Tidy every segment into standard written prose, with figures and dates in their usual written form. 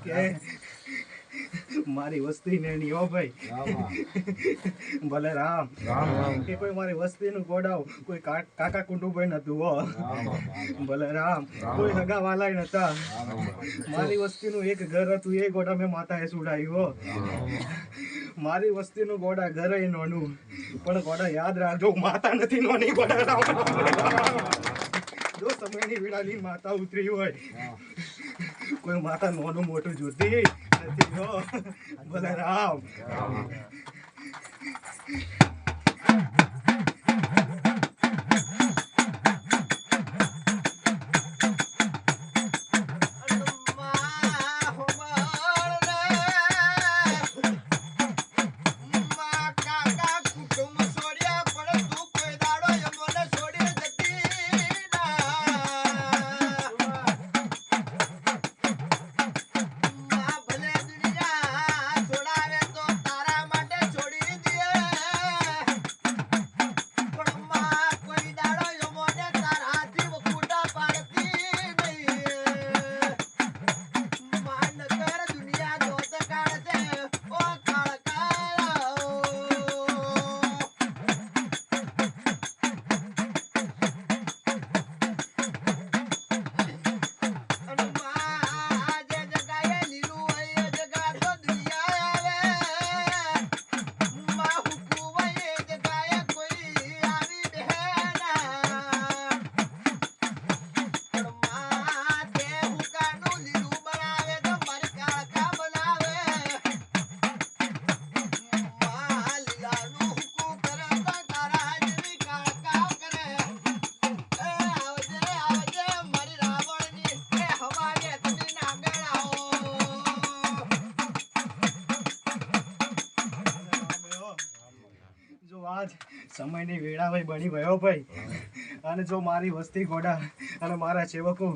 કે મારી વસ્તી ને ની હો ભાઈ ભલે રામ કે કોઈ મારી વસ્તી નું ગોડાવ કોઈ કાકા કુટુંબ નતું હો ભલે રામ કોઈ હગા વાલા નતા મારી વસ્તી નું એક ઘર હતું એ ગોડા મેં માતાએ સુડાયું હો મારી વસ્તી નું ગોડા ઘર નોનું પણ ગોડા યાદ રાખજો માતા નથી નોની ગોડા જો સમયની વિડાની માતા ઉતરી હોય કોઈ માતા નોનું મોટું જોતી નથી હો ભલે રામ સમયની વેળા ભાઈ બની ગયો ભાઈ અને જો મારી વસ્તી ગોડા અને મારા સેવકો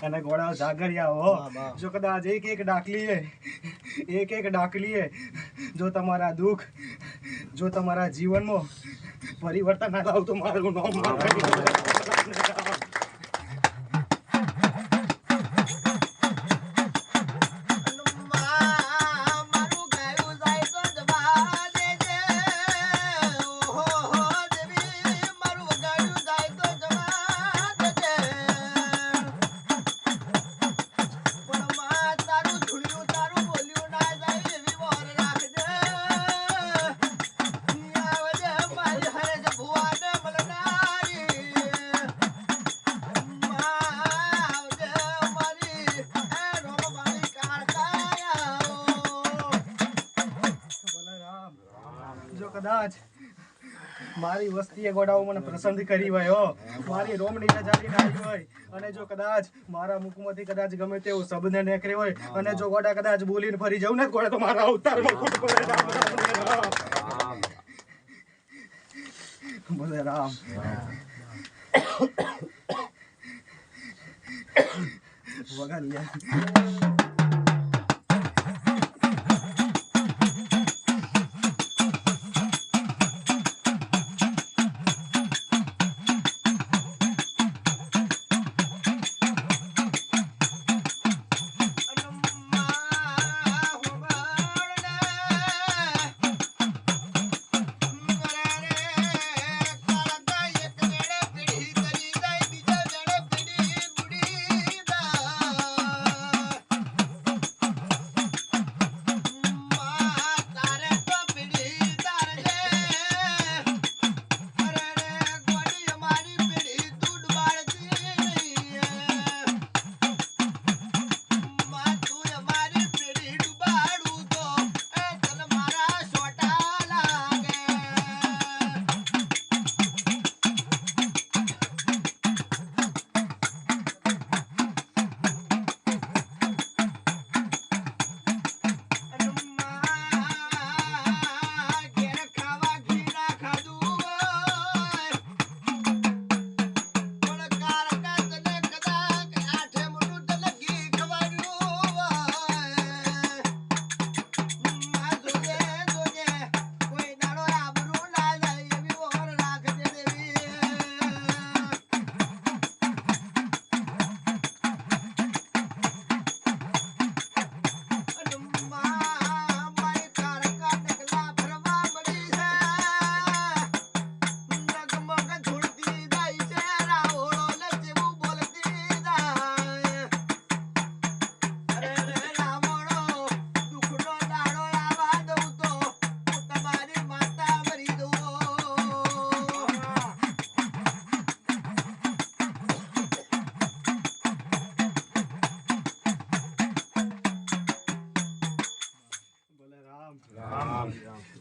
અને ગોડા જાગરિયા હો જો કદાચ એક એક ડાકલીએ જો તમારા દુઃખ જો તમારા જીવનમાં પરિવર્તન ના લાવ તો મારું નામ મારી વસ્તીએ ગોડાઓ મને પસંદ કરી હોય મારી રોમની નજારી આવી હોય અને જો કદાચ મારા મુખમાંથી કદાચ ગમે તેવો શબ્દ નીકળે હોય અને જો ગોડા કદાચ બોલીને ફરી જાઉં ને ગોડા તો મારા અવતારમાં ખોટ પડે બોલે રામ વગર લે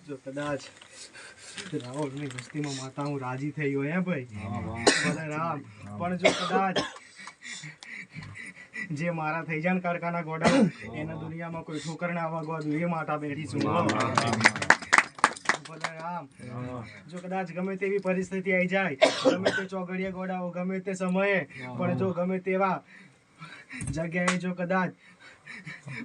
જો કદાચ રાવણની વસ્તીમાં માતા હું રાજી થઈ ગયો હે ભાઈ ભલે રામ, પણ જો કદાચ જે મારા થઈ જાય ને કારખાના ગોડા એના દુનિયામાં કોઈ ઠોકર ના વાગવા દઉં એ માતા બેઠી છું ભલે રામ. જો કદાચ ગમે તેવી પરિસ્થિતિ આવી જાય, ગમે તે ચોગડિયા ગોડાઓ ગમે તે સમયે, પણ જો ગમે તેવા જગ્યાએ જો કદાચ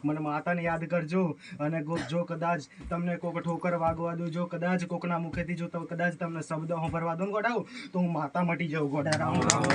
મને માતાને યાદ કરજો, અને જો કદાચ તમને કોઈક ઠોકર વાગવા દઉં, જો કદાચ કોકના મુખેથી જો કદાચ તમને શબ્દ સાંભળવા દઉં ગોડાઓ, તો હું માતા મટી જાઉં ગોડા. રામ રામ.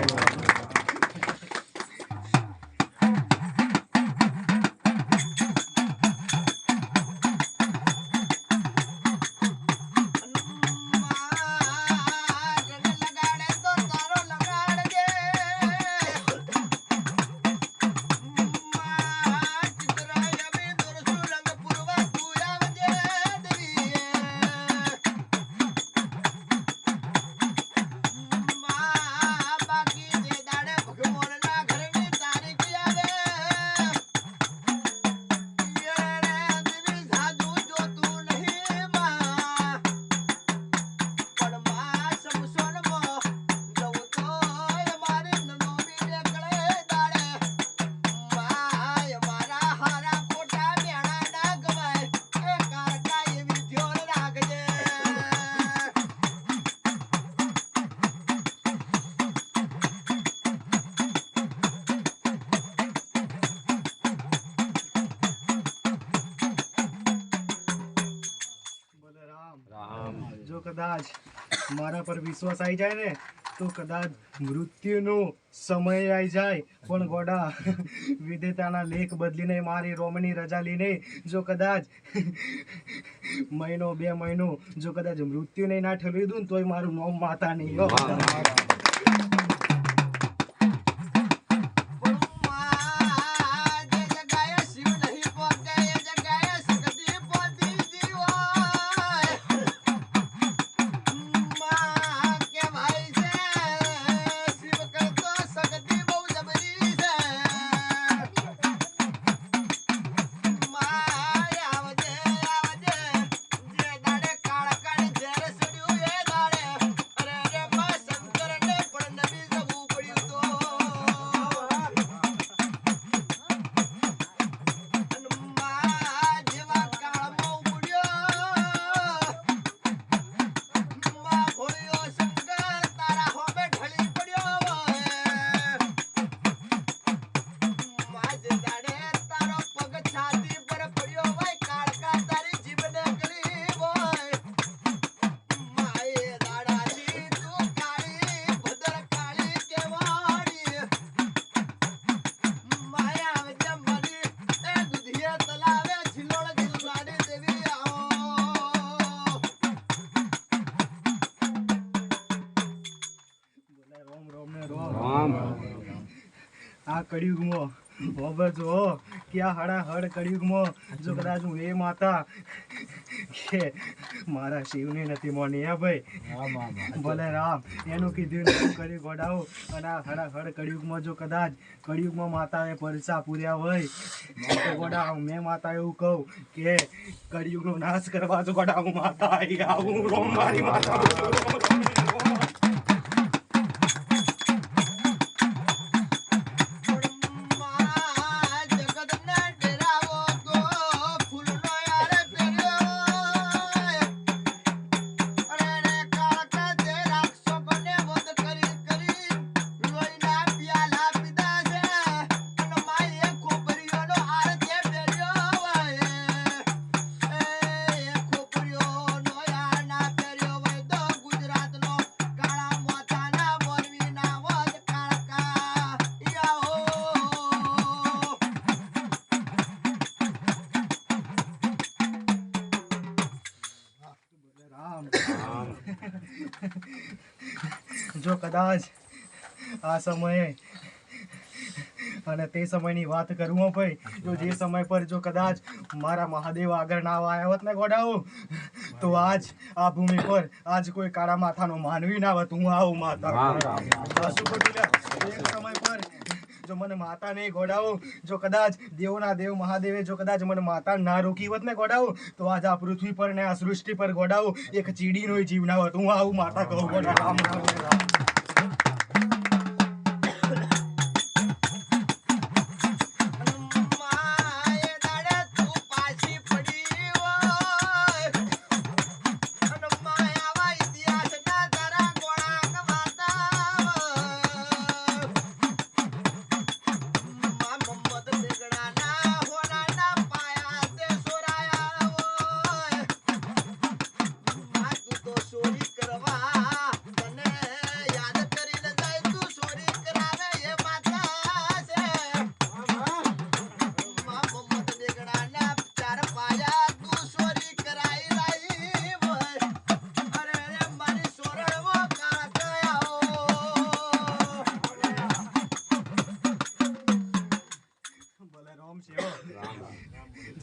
જો કદાચ મારા પર વિશ્વાસ આવી જાય ને, તો કદાચ મૃત્યુનો સમય આવી જાય, પણ ગોડા વિધેતાના લેખ બદલીને મારી રોમની રજા લઈને જો કદાચ મહિનો 2 મહિનો જો કદાચ મૃત્યુને ના ઠેલવી દઉં, તોય મારું નામ માતા નહીં. આ કળિયુગમાં ખબર જો કે આ હડાહડ કળિયુગમાં જો કદાચ હું એ માતા કે મારા શિવને નથી માની હે ભાઈ ભલે રામ એનું કીધું નથી કરી ગોડાઓ, અને આ હડાહડ કળિયુગમાં જો કદાચ કળિયુગમાં માતાએ પરસા પૂર્યા હોય તો ગોડા મેં માતા એવું કહું કે કળિયુગનો નાશ કરવા જો ગોડા હું માતા આવી આવું રોમ મારી માતા. જો કદાચ આ સમયે અને તે સમયની વાત કરું ભાઈ, જો જે સમય પર જો કદાચ મારા મહાદેવ આગળ ના આવ્યા હોત ને ગોડાઓ, તો આજ આ ભૂમિ પર આજ કોઈ કાળા માથાનો માનવી ના હોત. હું આવું માતા. એક સમય પર જો જો મને માતા નહીં ગોડાઓ, જો કદાચ દેવોના દેવ મહાદેવે જો કદાચ મને માતા ના રોકી હોત ને ગોડાઓ, તો આજ આ પૃથ્વી પર ને આ સૃષ્ટિ પર ગોડાઓ એક ચીડીનો જીવ ના હોત. હું આવું માતા કહું ગોડા. રામ રામ રામ.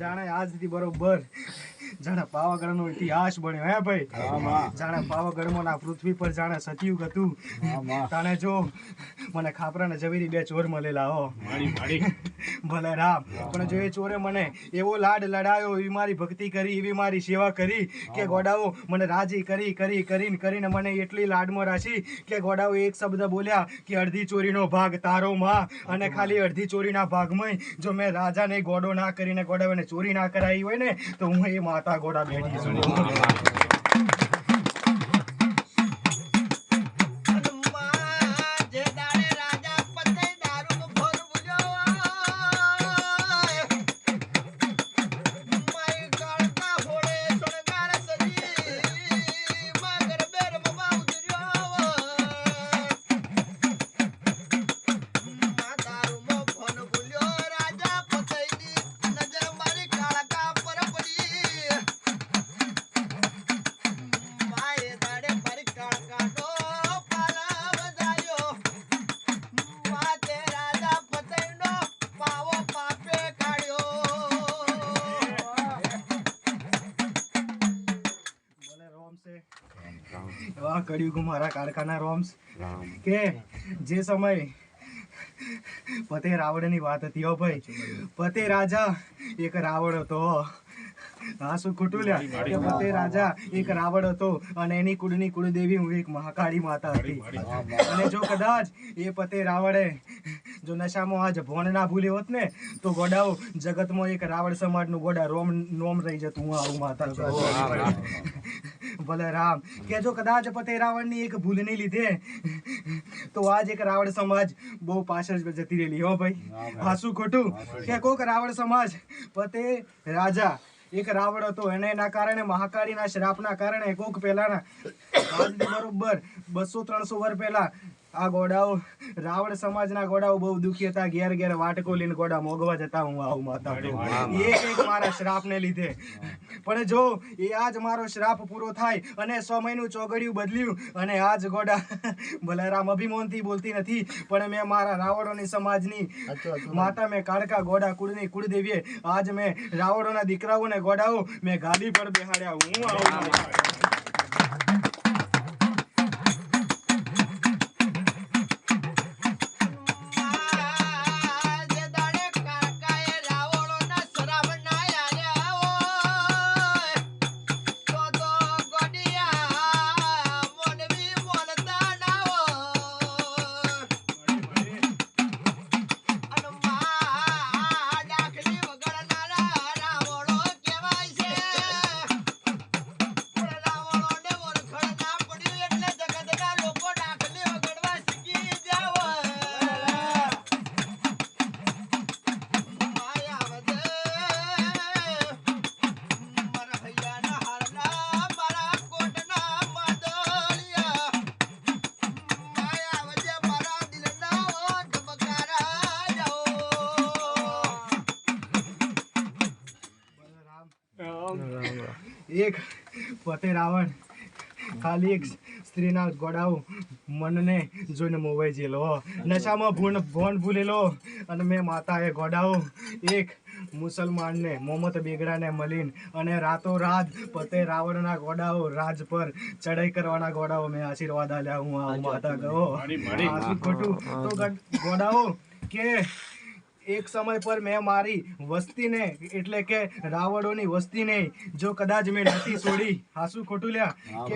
જાણે આજથી બરોબર જાણે પાવાગઢનો ઇતિહાસ બન્યો હે ભાઈ. જાણે પાવાગઢમાં ના પૃથ્વી પર જાણે સતયુગ હતું. તાણે જો મને ખાપરા ને ઝવેરી બે ચોર મળેલા હો ભલે રામ. પણ જો એ ચોરે મને એવો લાડ લડાયો, એવી મારી ભક્તિ કરી, એવી મારી સેવા કરી કે ગોડાઓ મને રાજી કરીને મને એટલી લાડમાં રાખી કે ગોડાઓ એક શબ્દ બોલ્યા કે અડધી ચોરીનો ભાગ તારો માં. અને ખાલી અડધી ચોરીના ભાગમાં જો મેં રાજાને ગોડો ના કરીને ગોડાઓને ચોરી ના કરાવી હોય ને તો હું એ માતા ગોડા બેઠી છું. કળિયુગ મારા કારખાના રોમ્સ કે જે સમય પતે રાવણ ની વાત હતી. હો ભાઈ, પતે રાજા એક રાવણ હતો. હા શું ખોટું લ્યા કે પતે રાજા એક રાવણ હતો અને એની કુળની કુળદેવી હું એક મહાકાળી માતા હતી. અને જો કદાચ એ પતે રાવણે જો નશામાં આજ ભોણ ના ભૂલ્યો હોત ને તો ગોડાઓ જગતમાં એક રાવણ સમાજનું ગોડા નોમ રહી જતું. હું આવું માતા ભલે રામ. કે જો કદાચ પતે રાવણની એક ભૂલને લીધે તો આજ એક રાવણ સમાજ બહુ પાછળ જતી રહેલી. હો ભાઈ, હા શું ખોટું કે કોક રાવણ સમાજ પતે રાજા એક રાવણ હતો એને એના કારણે મહાકાળીના શ્રાપના કારણે કોક પહેલાના આજથી બરોબર 200-300 વર્ષ પહેલા આ ગોડાઓ રાવણ સમાજના ગોડાઓ બહુ દુખી હતા. ઘેર ઘેર વાટકો લઈને ગોડા મોગવા જતા. હું આવું માતા એક મારા શ્રાપને લીધે. પણ જો એ આજ મારો શ્રાપ પૂરો થાય અને 100 મહિનું ચોગડિયું બદલ્યું અને આજ ગોડા બલરામ અભિમાનથી બોલતી નથી પણ મેં મારા રાવણોની સમાજની માતા મેં કાળકા ગોડા કુળની કુળદેવીએ આજ મેં રાવણોના દીકરાઓને ગોડાઓ મેં ગાદી પર બેહાડ્યા. હું આવું એક પતે રાવણ ખાલી એક સ્ત્રીના ગોડાઓ મનને જોઈને મોવાઈ ગયેલો, નશામાં ભોન ભૂલેલો અને મેં માતાએ ગોડાઓ એક મુસલમાનને મોહમ્મદ બેગડાને મળીને અને રાતોરાત પતે રાવણના ગોડાઓ રાજ પર ચડાઈ કરવાના ગોડાઓ મેં આશીર્વાદ આલ્યા. હું આ માતા કહો ખોટું તો ગોડાઓ કે એક સમય પર મેં મારી વસ્તીને એટલે કે રાવણોની વસ્તીને જો કદાચ મેં નથી છોડી, હાસુ ખોટું લ્યા કે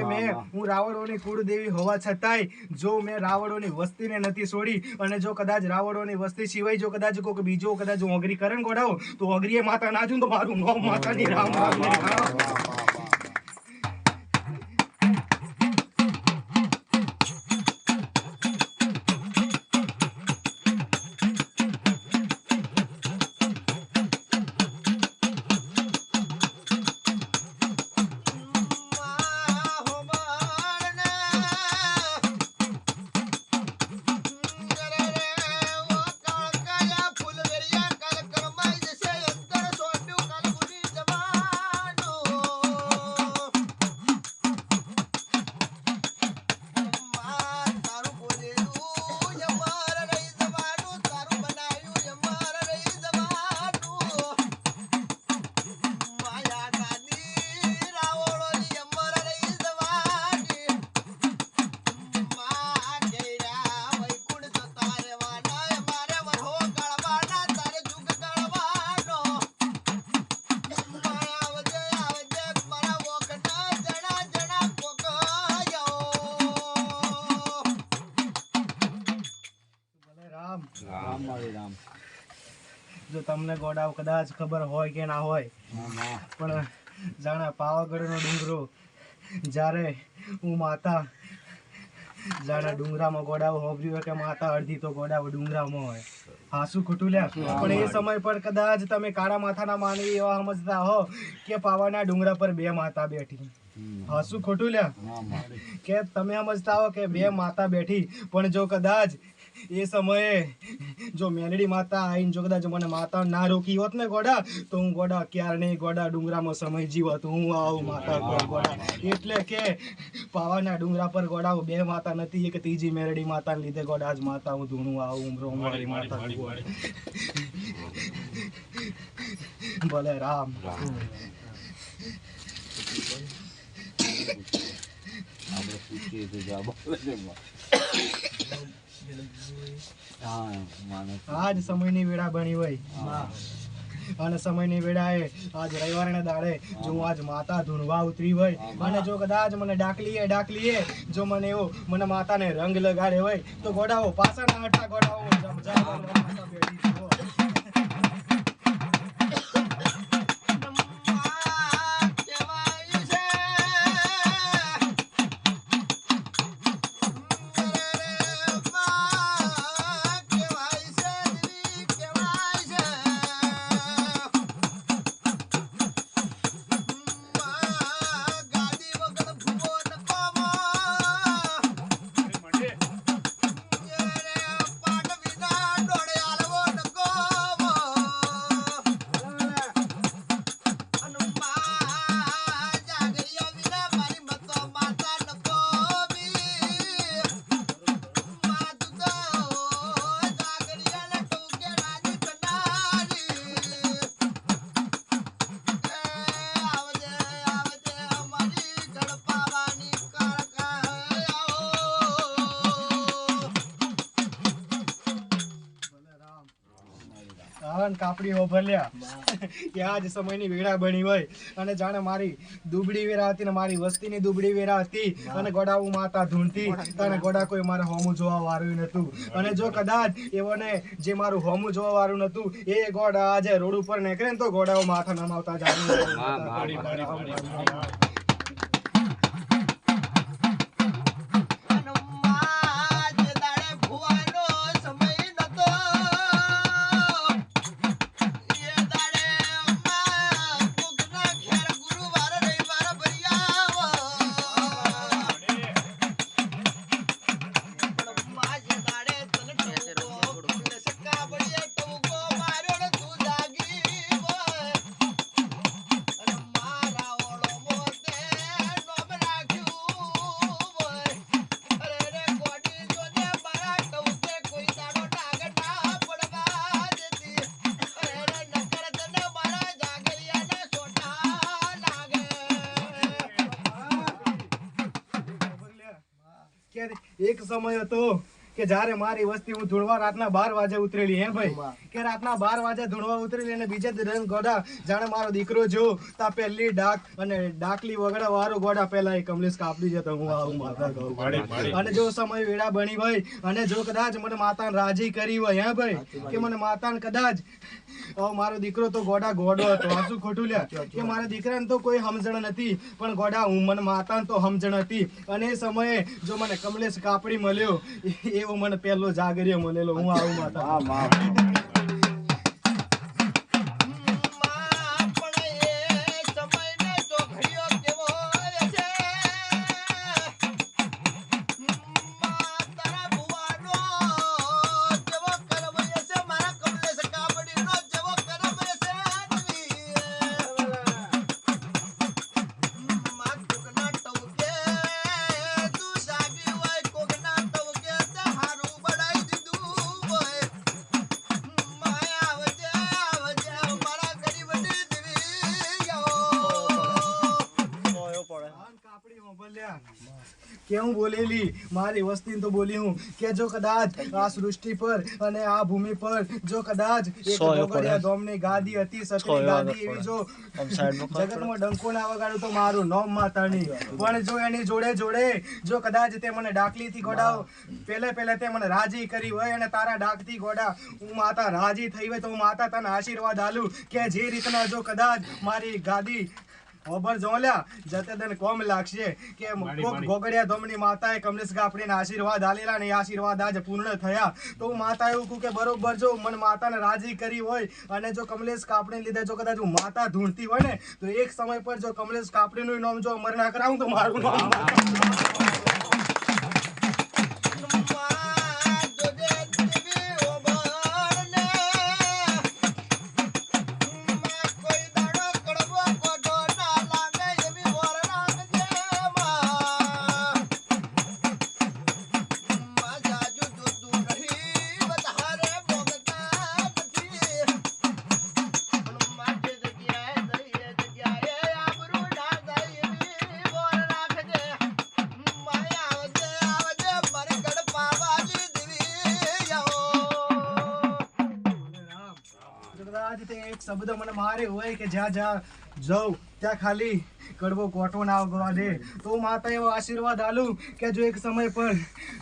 હું રાવણોની કુળદેવી હોવા છતાંય જો મેં રાવણોની વસ્તીને નથી છોડી, અને જો કદાચ રાવણોની વસ્તી સિવાય જો કદાચ કોઈ બીજો કદાચ ઓગરી કરે ને ગોડાઓ તો ઓગરીએ માતા ના જોઉં તો મારું નામ માતાની રામ. જો તમને ગોડાઓ કદાચ ખબર હોય કે ના હોય, પણ જાણે પાવાગઢનો ડુંગરો જ્યારે હું માતા જાણે ડુંગરામાં ગોડાઓ હોભર્યું કે માતા અડધી તો ગોડાઓ ડુંગરામાં હોય. હાસુ ખોટું લ્યા? પણ એ સમય પર કદાચ તમે કાળા માથાના માનવી એવા સમજતા હો કે પાવાના ડુંગરા પર બે માતા બેઠી. હાસુ ખોટું લ્યા? કે તમે સમજતા હો કે બે માતા બેઠી, પણ જો કદાચ એ સમયે જો મેલડી માતા આવીને જો કદાચ મને માતા ના રોકી હોત ને ગોડા તો હું ગોડા ક્યારે નહીં ગોડા ડુંગરામાં સમય જીવત. હું આવું માતા ગોડા એટલે કે પાવાના ડુંગરા પર ગોડા બે માતા નથી, એક ત્રીજી મેલડી માતાને લીધે ગોડા આજ માતા હું ધૂણું આવું રોમાળી માતા. ભલે રામ. આજ સમયની વેળા બની હોય અને સમયની વેળાએ આજ રવિવારના દાડે જો હું આજ માતા ધૂણવા ઉતરી હોય અને જો કદાચ મને ડાકલીએ જો મને એવો મને માતાને રંગ લગાડે હોય તો ગોડાઓ પાછા ના હટતા ગોડાઓ કાપડી ઓભર્યા કે આજ સમયની વેળા બની હોય અને જાણે મારી દુબળી વેરા હતી ને મારી વસ્તીની દુબળી વેરા હતી અને ગોડા હું માતા ધૂણતી અને ગોડા કોઈ મારે હોમું જોવા વાળું નતું. અને જો કદાચ એવોને જે મારું હોમું જોવા વાળું નતું એ ગોડા આજે રોડ ઉપર નીકળે ને તો ગોડાઓ માથા નમાવતા જાય. એક સમય હતો કે જ્યારે મારી વસ્તી હું ધૂણવા રાતના 12 વાગે ઉતરેલી હે ભાઈ કે રાતના 12 વાગે ધૂણવા ઉતરેલી અને બીજે દિવસ ગોડા જાણે મારો દીકરો જો તા પહેલી ડાક અને ડાકલી વગડા વારો ગોડા પહેલા એ કમલેશ કાપડી જતો હું આવું માતા કહું અને જો સમય વેળા બની ભાઈ અને જો કદાચ મને માતાને રાજી કરી હોય હે ભાઈ કે મને માતાને કદાચ મારો દીકરો તો ગોડો હતો શું ખોટું લ્યા કે મારા દીકરાને તો કોઈ સમજણ નથી પણ ગોડા હું મને માતાને તો સમજણ હતી અને એ સમયે જો મને કમલેશ કાપડી મળ્યો એવો મને પહેલો જાગરિયો મળેલો હું આવું માતા કેવું બોલેલી મારી વસ્તી તો બોલી હું કે જો કદાચ આ સૃષ્ટિ પર અને આ ભૂમિ પર જો કદાચ એક ગોગડિયા ગામની ગાદી હતી સતની ગાદી એવી જો જગતમાં ડંકો ના વગાડું તો મારું નામ માતાની પણ જો એની જોડે જોડે જો કદાચ તે મને ડાકલીથી ગોડાવ પહેલે તે મને રાજી કરી હોય અને તારા ડાકથી ગોડા હું માતા રાજી થઈ હોય તો હું માતા તને આશીર્વાદ આલું કે જે રીતના જો કદાચ મારી ગાદી ઓબર જોલ્યા જતે દન કોમ લાગશે કે કોક ગોગડિયા ધોમની માતાએ કમલેશ કાપડીને આશીર્વાદ આલેલા ને આશીર્વાદ આજે પૂર્ણ થયા તો હું માતા એવું કહું કે બરોબર જો મને માતાને રાજી કરી હોય અને જો કમલેશ કાપડીને લીધે જો કદાચ હું માતા ધૂણતી હોય ને તો એક સમય પર જો કમલેશ કાપડીનું નામ જો અમર ના કરાવું તો મારું નામ શબ્દ મને મારે હોય કે જ્યાં જાઉં ત્યાં ખાલી કડવો કોટો ના આવવા દે તો માતા એવો આશીર્વાદ આલું કે જો એક સમય પર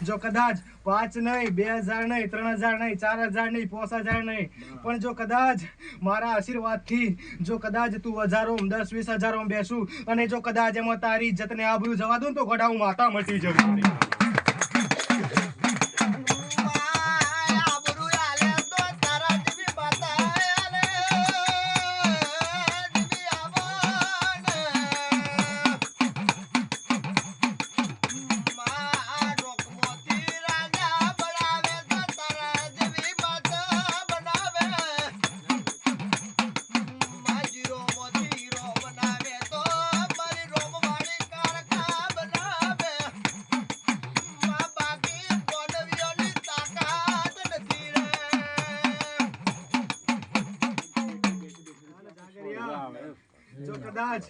જો કદાચ 5 નહીં 2000 નહીં 3000 નહીં 4000 નહીં 5000 નહીં પણ જો કદાચ મારા આશીર્વાદથી જો કદાચ તું હજારો 10-20 હજારો બેસું અને જો કદાચ એમાં તારી ઇજ્જતને આબરૂ જવા દઉં તો ગોડા હું માતા મટી જવું જો કદાચ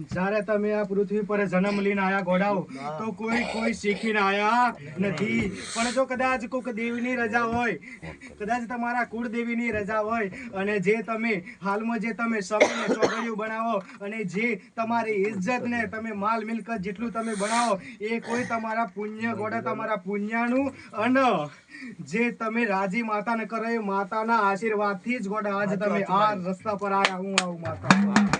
જ્યારે તમે આ પૃથ્વી પર જન્મ લઈને આયા ગોડાઓ તો કોઈ શીખીને આયા નથી પણ જો કદાચ કોઈક દેવીની રજા હોય કદાચ તમારા કુળદેવીની રજા હોય અને જે તમે હાલમાં જે તમે સમયને ચોગડિયું બનાવો અને જે તમારી ઇજ્જતને તમે માલ મિલકત જેટલું તમે બનાવો એ કોઈ તમારા પુણ્ય ગોડા તમારા પુણ્યનું અને જે તમે રાજી માતાને કરો એ માતાના આશીર્વાદથી જ ગોડા આજે તમે આ રસ્તા પર આયા હું આવું માતા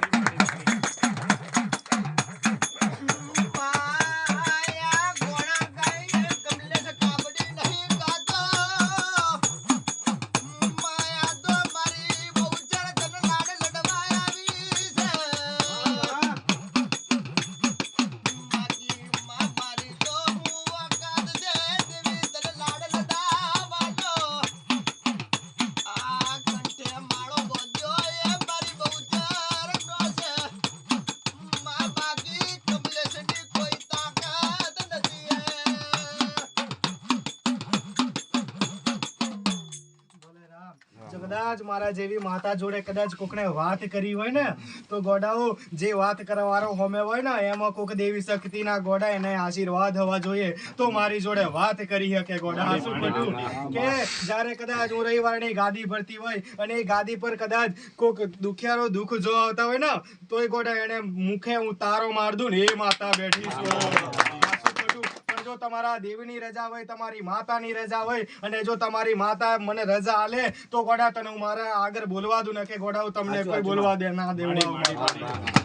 કદાચ મારા જેવી માતા જોડે કદાચ કોકને વાત કરી હોય ને તો ગોડાઓ જે વાત કરવાવાળો હોમે હોય ને એમાં કોક દેવી શક્તિના ગોડા એને આશીર્વાદ હોવા જોઈએ તો મારી જોડે વાત કરી શકે ગોડા. શું ખોટું કે જ્યારે કદાચ હું રવિવારની ગાદી ભરતી હોય અને એ ગાદી પર કદાચ કોક દુખિયારો દુઃખ જો આવતા હોય ને તોય ગોડા એને મુખે હું તારો માર દઉં ને એ માતા બેઠી છું. જો તમારા દેવની રજા હોય, તમારી માતાની રજા હોય અને જો તમારી માતા મને રજા આલે તો ગોડા તને હું મારા આગળ બોલવા દઉં ને કે ગોડા હું તમને કોઈ બોલવા દે ના દેવડા.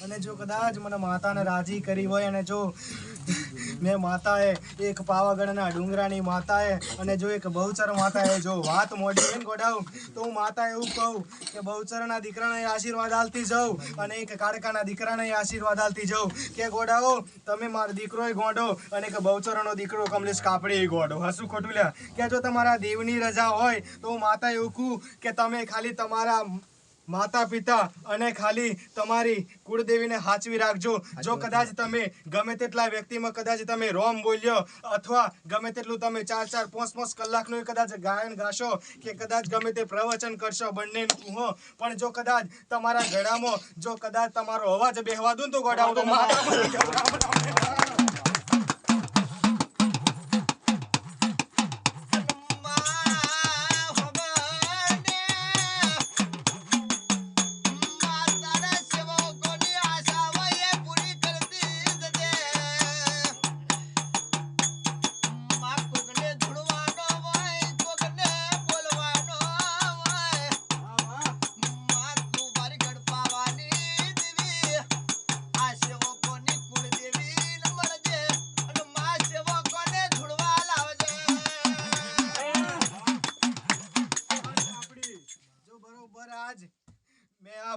અને જો કદાચ મને માતાને રાજી કરી હોય અને જો મેં માતાએ એક પાવાગઢના ડુંગરાની માતાએ અને જો એક બહુચર માતાએ જો વાત મોડી હોય ને ગોડાઉં તો હું માતા એવું કહું કે બહુચરના દીકરાને આશીર્વાદ આલતી જાઉં અને એક કાળકાના દીકરાને આશીર્વાદ આલતી જાઉં કે ગોડાઓ તમે મારો દીકરો ગોડો અને એક બહુચરનો દીકરો કમલેશ કાપડી ગોડો. હસું ખોટું લ્યા કે જો તમારા દેવની રજા હોય તો હું માતા એવું કહું કે તમે ખાલી તમારા માતા પિતા અને ખાલી તમારી કુળદેવીને હાચવી રાખજો. જો કદાચ તમે ગમે તેટલા વ્યક્તિમાં કદાચ તમે રોમ બોલ્યો અથવા ગમે તેટલું તમે 4-4, 5-5 કલાકનું કદાચ ગાયન ગાશો કે કદાચ ગમે તે પ્રવચન કરશો બંનેનું હો પણ જો કદાચ તમારા ગળામાં જો કદાચ તમારો અવાજ બેહવા દઉં તો ગોડા તો માતા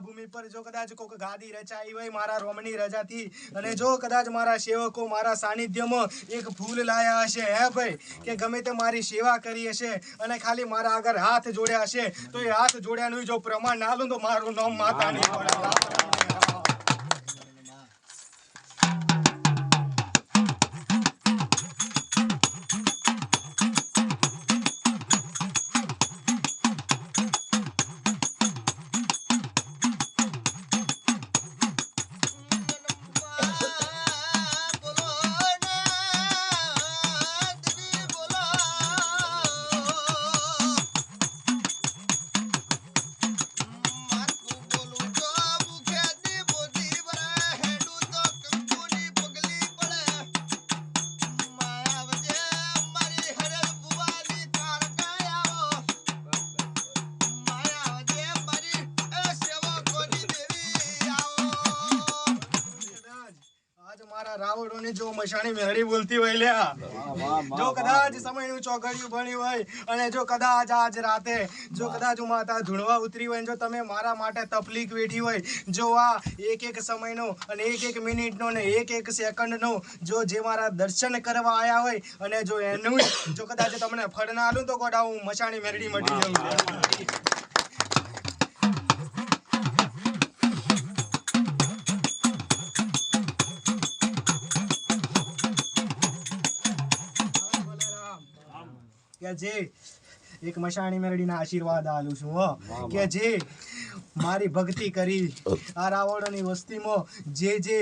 ભૂમિ પર જો કદાચ કોક ગાદી રચાઈ હોય મારા રોમની રજાથી અને જો કદાચ મારા સેવકો મારા સાનિધ્યમાં એક ફૂલ લાયા હશે હે ભાઈ કે ગમે તે મારી સેવા કરી હશે અને ખાલી મારા આગળ હાથ જોડ્યા હશે તો એ હાથ જોડ્યાનું જો પ્રમાણ ના લો તો મારું નામ માતા નહીં પડે. રાવણોની જો મશાણી મેળી બોલતી હોય લ્યા જો કદાચ સમયનું ચોઘડિયું ભણ્યું હોય અને જો કદાચ આજ રાતે જો કદાચ હું માતા ધૂણવા ઉતરી હોય જો તમે મારા માટે તકલીફ વેઠી હોય જો આ એક સમયનો અને એક મિનિટનો ને એક સેકન્ડનો જો જે મારા દર્શન કરવા આવ્યા હોય અને જો એનું જો કદાચ તમને ફળ ના આલું તો ગોડા હું મશાણી મેરડી મટી જાઉં. કે જે એક મશાણી મેરડીના આશીર્વાદ આલું છું હો કે જે મારી ભક્તિ કરી આ રાવણની વસ્તીમાં જે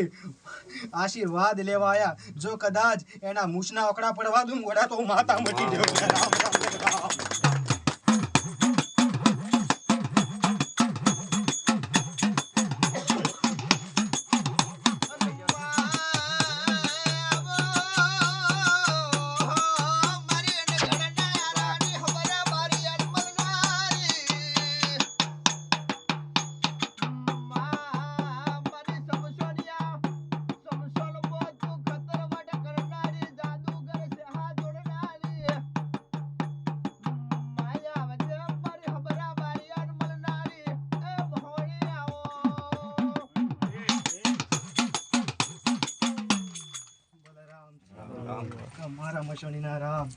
આશીર્વાદ લેવા આયા જો કદાચ એના મૂછના ઓકડા પડવા દઉં ગોડા તો હું માતા મટી જાઉં. મારા મશણીના રામ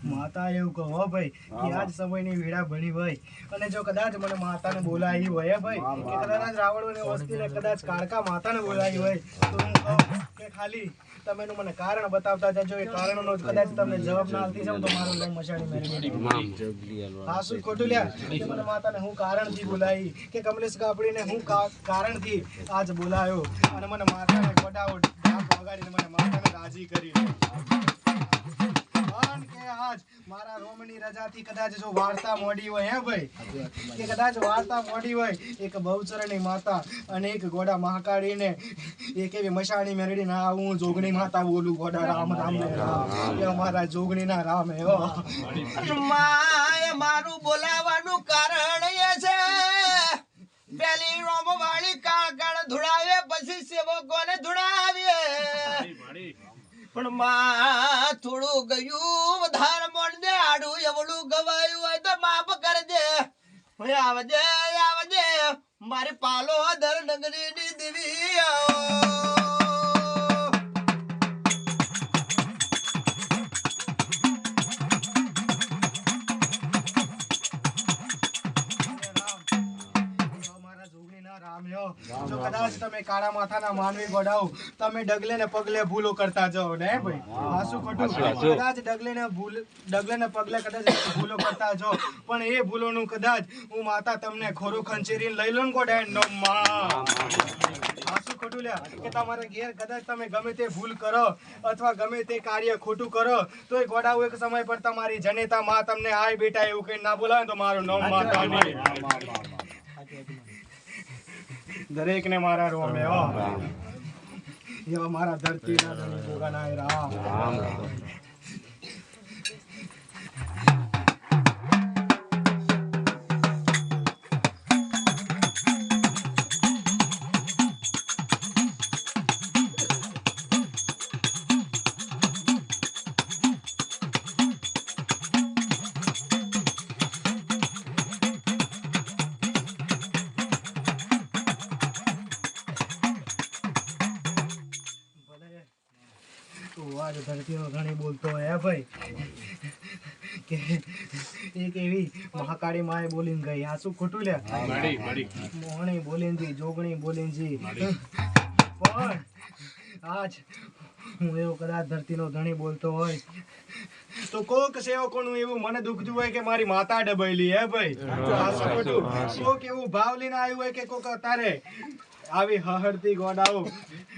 માતા એવું કહો ભાઈ કે આજ સમયની વેળા બની હોય અને જો કદાચ મને માતાને બોલાવી હોય ભાઈ કે કદાચ રાવણને વસ્તીને કદાચ કાળકા માતાને બોલાવી હોય તો હું કહું કે ખાલી તમે મને કારણ બતાવતા જજો એ કારણનો કદાચ તમને જવાબ ના આપતી જાવ તો મારું નામ મશાણી મેળવી હા શું ખોટું લ્યા કે મને માતાને હું કારણથી બોલાવી કે કમલેશ કાપડીને હું કારણથી આજ બોલાયો અને મને માતાને ગોડાઓ ઢાક વગાડીને મને માતાને રાજી કરી કે આજ મારા રોમની રજાથી કદાચ જો વાર્તા મોડી હોય હે ભાઈ કે કદાચ વાર્તા મોડી હોય એક બહુચરની માતા અને એક ગોડા મહાકાળીને એક એવી મશાણી મેરડી ના હું જોગણી માતા બોલું ગોડા રામ રામ ને રામ એ અમારા જોગણીના રામ હે માય મારું બોલાવાનું કારણ એ છે પેલી રોમ વાળી કાગળ ધુડાવે પછી સેવકોને ધુડાવે પણ માં થોડું ગયું વધારે મોણ દે આડું એવડું ગવાયું હોય તો માફ કરજે આવજે આવજે મારી પાલો દર નગરીની દેવી જો કદાચ તમે કાળા માથાના માનવી ગોડાઓ તમે ડગલે ને પગલે ભૂલો કરતા જાઓ ને ભાઈ આ શું ખોટું કદાચ ડગલે ને પગલે કદાચ ભૂલો કરતા જાઓ પણ એ ભૂલોનું કદાચ હું માતા તમને ખોરું ખંચેરીને લઈ લો ને ગોડા નો માં ખોટું લ્યા કે તમારે ઘેર કદાચ તમે ગમે તે ભૂલ કરો અથવા ગમે તે કાર્ય ખોટું કરો તો એ ગોડાઓ એક સમય પર તમારી જનેતા માં તમને આય બેટા એવું કઈ ના બોલાવે તો મારું નામ માતા દરેક ને મારા રોમે એવા મારા ધરતી ના ભોગાના રામ ધરતીનો ધણી બોલતો હોય ભાઈ કે એક એવી મહાકાળી માએ બોલીને ગઈ આ શું ખોટું લે મોહણી બોલીને જોગણી બોલીને પણ આજ હું એવો કદાચ ધરતીનો ધણી બોલતો હોય તો કોક સેવકોનું એવું મને દુખતું હોય કે મારી માતા ડબેલી હે ભાઈ આ શું ખોટું કોક એવું ભાવ લઈને આવ્યું હોય કે કોક અત્યારે આવી હહડતી ગોડાઓ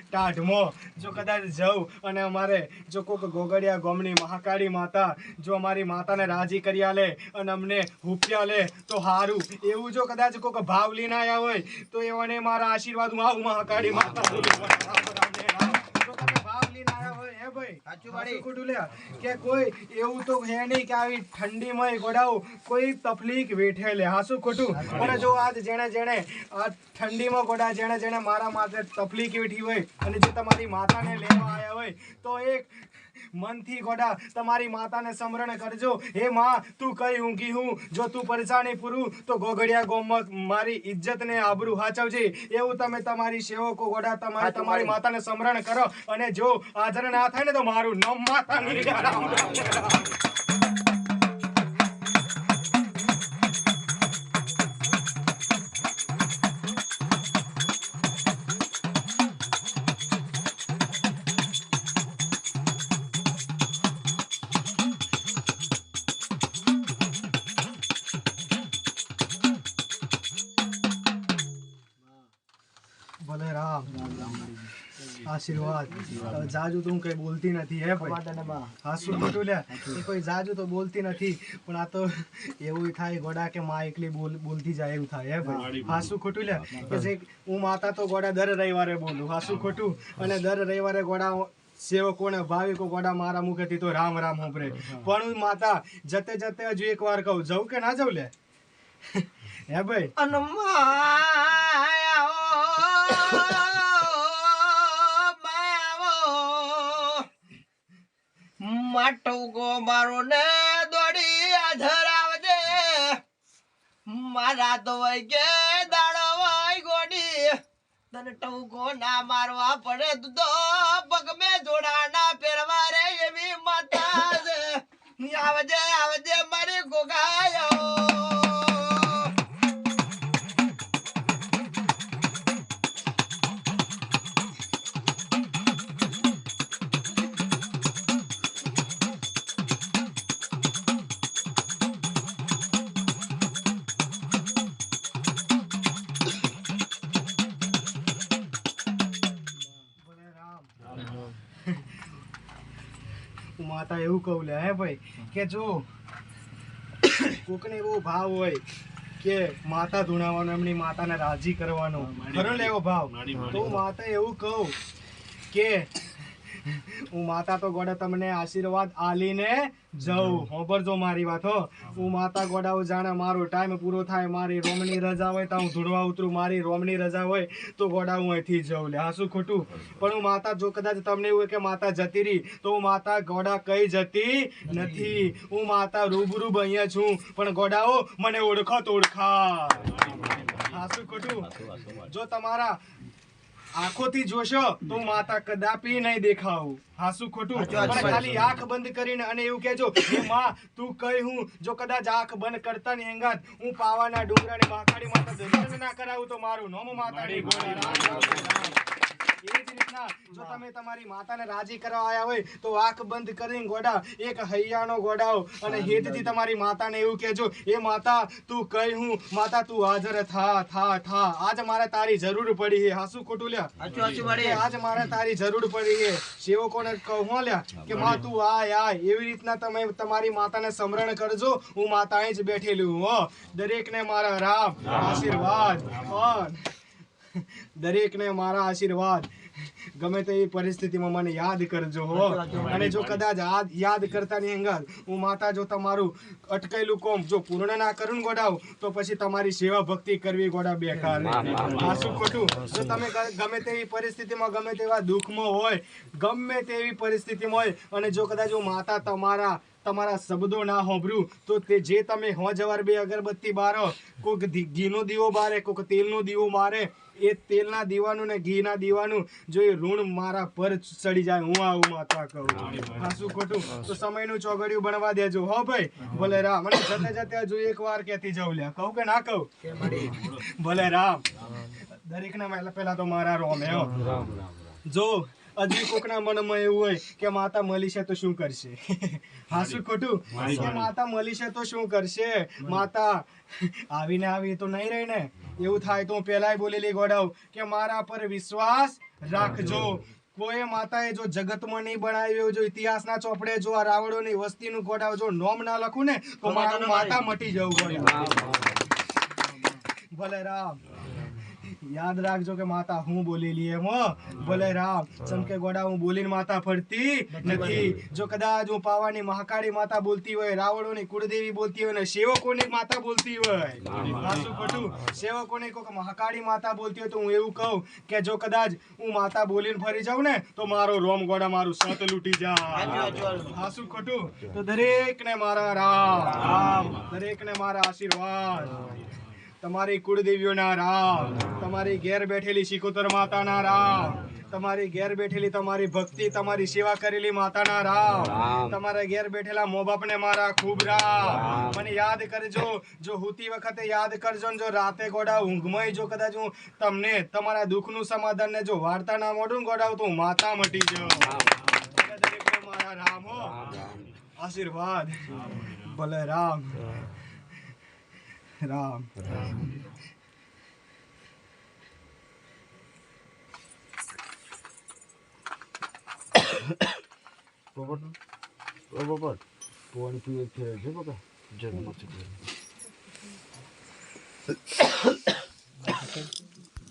ટાઢમાં જો કદાચ જવું અને અમારે જો કોઈક ગોગડિયા ગોમની મહાકાળી માતા જો અમારી માતાને રાજી કરી આલે અને અમને હુપ્યા લે તો હારું એવું જો કદાચ કોઈક ભાવ લઈને આવ્યા હોય તો એવાને મારા આશીર્વાદ હું આવું મહાકાળી માતા કે કોઈ એવું તો હે નહીં કે આવી ઠંડીમાં ગોડાઓ કોઈ તકલીફ વેઠે લે હાસું ખોટું અને જો આજ જેણે આ ઠંડીમાં ગોડા જેણે મારા માથે તકલીફ વેઠી હોય અને જો તમારી માતાને લેવા આવ્યા હોય તો એક મનથી ગોડા તમારી માતાને સ્મરણ કરજો હે માં તું કઈ ઊંઘી હું જો તું પરેશાની પૂરું તો ગોગડિયા ગોમત મારી ઇજ્જત ને આબરૂ હાચવજે એવું તમે તમારી સેવકો ગોડા તમારી માતાને સ્મરણ કરો અને જો હાજર ના થાય ને તો મારું નામ માતા ભલે રામ આશીર્વાદ જાજુ તું કઈ બોલતી નથી હે ભાઈ હા શું ખોટું લે કોઈ જાજુ તો બોલતી નથી પણ આ તો એવું થાય ગોડા કે માં એકલી બોલતી જાય એવું થાય હે ભાઈ હા શું ખોટું લે કે જે હું માતા તો ગોડા દર રવિવારે બોલું હા શું ખોટું અને દર રવિવારે ગોડા સેવકોને ભાવિકો ગોડા મારા મુખેથી તો રામ રામ સાંભળે પણ હું માતા જતે જતે હજુ એક વાર કહું જવું કે ના જવું લે હે ભાઈ માટુકો મારો ને દોડી આધર આવજે મારા તો વઈ કે દાડો વઈ ગોડી તને ટવકો ના મારવા પડે તો પગ મે જોડા ના પહેરવા રે એવી માતા છે. આવજે આવજે મારી ગોગાયો. હું માતા એવું કહું લે હે ભાઈ કે જો કોકને એવો ભાવ હોય કે માતા ધૂણાવાનો, એમની માતાને રાજી કરવાનો ખરો ને એવો ભાવ, તો હું માતા એવું કહું કે હું માતા તો ગોડા તમને આશીર્વાદ આલીને જઉં. હોંભળજો મારી વાત હો. હું માતા ગોડા જાણે મારો ટાઈમ પૂરો થાય, મારી રોમની રજા હોય તો હું ધૂણવા ઉતરું, મારી રોમની રજા હોય તો ગોડા હું અહીંથી જઉં. લે હાસું ખોટું? પણ હું માતા જો કદાચ તમને એવું હોય કે માતા જતી રહી, તો હું માતા ગોડા કઈ જતી નથી. હું માતા રૂબરૂ અહીંયા છું, પણ ગોડાઓ મને ઓળખો તો ઓળખા. હાસું ખોટું? જો તમારા આંખોથી જોશો તો હું માતા કદાપી નહીં દેખાવું. હાસું ખોટું? પણ ખાલી આંખ બંધ કરીને અને એવું કહેજો કે માં તું કઈ હું જો કદાચ આંખ બંધ કરતા ની અંગાત હું પાવાના ડુંગરાની મહાકાળી માતા દર્શન ના કરાવું તો મારું નામ માતાની ગોડા. રામ રામ રામ. એ જ રીતના જો તમે તમારી માતાને રાજી કરવા આવ્યા હોય તો આંખ બંધ કરીને ગોડા એક હૈયાનો ગોડાઓ અને હેતથી તમારી માતાને એવું કહેજો, એ માતા તું કઈ હું, માતા તું હાજર થા થા થા. આજ મારે તારી જરૂર પડી છે. હાસું ખોટું લ્યા? આજ મારે તારી જરૂર પડી છે. સેવકોને કહું લ્યા કે માં તું આય આય. એવી રીતના તમે તમારી માતાને સ્મરણ કરજો. હું માતા અહીં જ બેઠેલી હું હો. દરેકને મારા રામ આશીર્વાદ. દરેકને મારા આશીર્વાદ. ગમે તેવી પરિસ્થિતિમાં મને યાદ કરજો હો. અને જો કદાચ યાદ કરતા ની અંગાત હું માતા જો તમારું અટકેલું કોમ જો પૂર્ણ ના કરું ગોડાવ તો પછી તમારી સેવા ભક્તિ કરવી ગોડા બેકાર. હાસું ખોટું? જો તમે ગમે તેવી પરિસ્થિતિમાં, ગમે તેવા દુઃખમાં હોય, ગમે તેવી પરિસ્થિતિમાં હોય અને જો કદાચ હું માતા તમારા શબ્દો ના હોભરું તો તે જે તમે હો જવાર બે અગરબત્તી બારો, કોઈક ઘીનો દીવો બારે, કોઈક તેલનો દીવો મારે, એ તેલના દીવાનું ને ઘીના દીવાનું જો એ ઋણ મારા પર ચડી જાય, હું આવું માતા કહું. હાસું ખોટું? તો સમયનું ચોગડિયું બનવા દેજો હો ભાઈ. ભલે રામ. અને જતે જતે હજુ એક વાર કહેતી જાઉં લ્યા, કહું કે ના કહું? ભલે રામ. દરેકના પહેલા તો મારા રોમે હો. જો હજી કોકના મનમાં એવું હોય કે માતા મળી છે તો શું કરશે? હાસું ખોટું? કે માતા મળી છે તો શું કરશે? માતા આવીને આવી તો નહીં રહી ને. એવું થાય તો હું પહેલાય બોલેલી ગોડાવ કે મારા પર વિશ્વાસ રાખજો. કોઈ માતાએ જો જગતમાં નહીં બનાવ્યો, જો ઇતિહાસના ચોપડે જો આ રાવણોની વસ્તીનું ગોડાવ જો નોમ ના લખું ને તો મારું માતા મટી જવું ગોડાવ. ભલે રામ. યાદ રાખજો કે માતા હું બોલેલી એમ હો. ભલે રામ. ચમકે ગોડા હું બોલીને માતા ફરતી નથી. જો કદાચ હું પાવાની મહાકાળી માતા બોલતી હોય, રાવણોની કુળદેવી બોલતી હોય ને સેવકોની માતા બોલતી હોય, હાસું ખોટું? સેવકોની કોઈક મહાકાળી માતા બોલતી હોય તો હું એવું કહું કે જો કદાચ હું માતા બોલીને ફરી જાઉં ને તો મારો રોમ ગોડા મારું સત લૂટી જાય. હાસું ખોટું? તો દરેકને મારા રામ, દરેકને મારા આશીર્વાદ. તમારી કુળદેવીઓના રામ, તમારી ઘેર બેઠેલી શિકોતર માતાના રામ, તમારી ઘેર બેઠેલી તમારી ભક્તિ, તમારી સેવા કરેલી માતાના રામ, તમારા ઘેર બેઠેલા મો બાપને મારા ખૂબ રામ. મને યાદ કરજો. જો હુતી વખતે યાદ કરજો ને જો રાતે ગોડા ઊંઘમાં જો કદાચ હું તમને તમારા દુઃખનું સમાધાન ને જો વાર્તા ના મોઢું ગોડાવ તો હું માતા મટી જાઉં. મારા રામ હો. આશીર્વાદ. ભલે રામ રામ. પોપટ પાણી પીએ છે બકા જન્મ